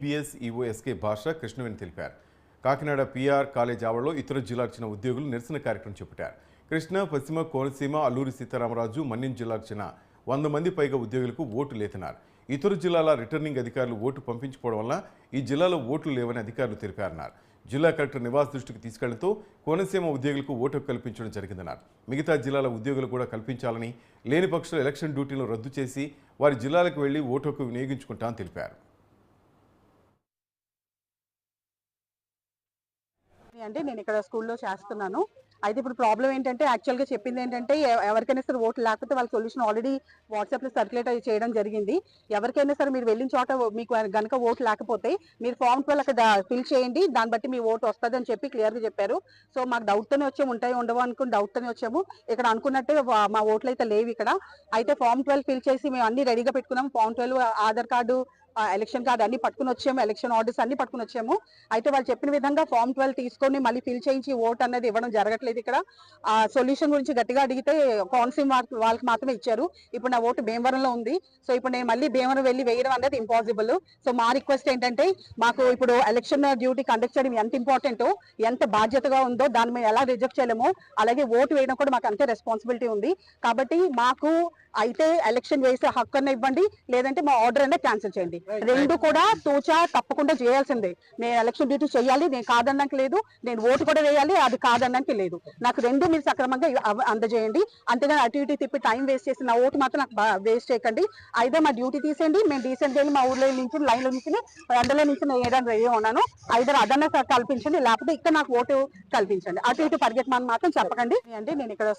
BS EO SK భాష కృష్ణవేణి తెలిపారు. Kakinada PR college ఆవరణలో ఇతర జిల్లాకు చెందిన ఉద్యోగులు నిరసన కార్యక్రమం చేపట్టారు. కృష్ణా, పశ్చిమ కోనసీమ, అల్లూరి సీతారామరాజు, మన్యం జిల్లాకు చెందిన 100 మంది పైగా ఉద్యోగులకు ఓటు లేదన్నారు. ఇతర జిల్లాల రిటర్నింగ్ అధికారులు ఓటు పంపించుకోవడం వల్ల ఈ జిల్లాలో ఓట్లు లేవని అధికారులు తెలిపారన్నారు. జిల్లా కలెక్టర్ నివాస్ దృష్టికి తీసుకెళ్లడంతో కోనసీమ ఉద్యోగులకు ఓటు కల్పించడం జరిగిందన్నారు. మిగతా జిల్లాల ఉద్యోగులు కూడా కల్పించాలని, లేని పక్షంలో ఎలక్షన్ డ్యూటీలను రద్దు చేసి వారి జిల్లాలకు వెళ్లి ఓటు హక్కు వినియోగించుకుంటామని తెలిపారు. అంటే నేను ఇక్కడ స్కూల్లో చేస్తున్నాను. అయితే ఇప్పుడు ప్రాబ్లం ఏంటంటే యాక్చువల్గా చెప్పింది ఏంటంటే ఎవరికైనా సరే ఓట్లు లేకపోతే వాళ్ళ సొల్యూషన్ ఆల్రెడీ వాట్సాప్లో సర్క్యులేట్ చేయడం జరిగింది. ఎవరికైనా సరే మీరు వెళ్ళిన చోట మీకు గనక ఓటు లేకపోతే మీరు ఫామ్ 12 అక్కడ ఫిల్ చేయండి, దాన్ని బట్టి మీ ఓటు వస్తుంది అని చెప్పి క్లియర్గా చెప్పారు. సో మాకు డౌట్తోనే వచ్చాము, ఉంటాయి ఉండవు అనుకుని డౌట్తోనే వచ్చాము. ఇక్కడ అనుకున్నట్టే మా ఓట్లు అయితే లేవు ఇక్కడ. అయితే ఫామ్ 12 ఫిల్ చేసి మేము అన్ని రెడీగా పెట్టుకున్నాము. Form 12 Aadhaar card, election card అన్ని పట్టుకుని వచ్చాము, ఎలక్షన్ ఆర్డర్స్ అన్ని పట్టుకుని వచ్చాము. అయితే వాళ్ళు చెప్పిన విధంగా ఫామ్ 12 తీసుకొని మళ్ళీ ఫిల్ చేయించి ఓట్ అనేది ఇవ్వడం జరగట్లేదు ఇక్కడ. ఆ సొల్యూషన్ గురించి గట్టిగా అడిగితే కోనసీమ వాళ్ళకి మాత్రమే ఇచ్చారు. ఇప్పుడు నా ఓటు భీమవరంలో ఉంది. సో ఇప్పుడు నేను మళ్ళీ భీమవరం వెళ్ళి వేయడం అనేది ఇంపాసిబుల్. సో మా రిక్వెస్ట్ ఏంటంటే మాకు ఇప్పుడు ఎలక్షన్ డ్యూటీ కండక్ట్ చేయడం ఎంత ఇంపార్టెంటో, ఎంత బాధ్యతగా ఉందో దాన్ని మేము ఎలా రిజెక్ట్ చేయలేమో, అలాగే ఓటు వేయడం కూడా మాకు అంతే రెస్పాన్సిబిలిటీ ఉంది. కాబట్టి మాకు అయితే ఎలక్షన్ వేసే హక్కు అన్న ఇవ్వండి, లేదంటే మా ఆర్డర్ అనేది క్యాన్సిల్ చేయండి. రెండు కూడా తూచా తప్పకుండా చేయాల్సిందే. నేను ఎలక్షన్ డ్యూటీ చేయాలి, నేను కాదనడానికి లేదు. నేను ఓటు కూడా వేయాలి, అది కాదనడానికి లేదు. నాకు రెండు మీరు సక్రమంగా అందజేయండి. అంతేగాని అటు ఇటు తిప్పి టైం వేస్ట్ చేసి నా ఓటు మాత్రం నాకు వేస్ట్ చేయకండి. అయితే మా డ్యూటీ తీసేయండి, మేము డీసెంట్ వెళ్ళి మా ఊర్లో నుంచి లైన్లో నుంచి ఎండలో నుంచి నేను వేయడానికి రెడీ ఉన్నాను. ఐదర్ అదన్నా కల్పించండి, లేకపోతే ఇక్కడ నాకు ఓటు కల్పించండి. అటు ఇటు పరిగెత్తమని మాత్రం చెప్పకండి. అంటే నేను ఇక్కడ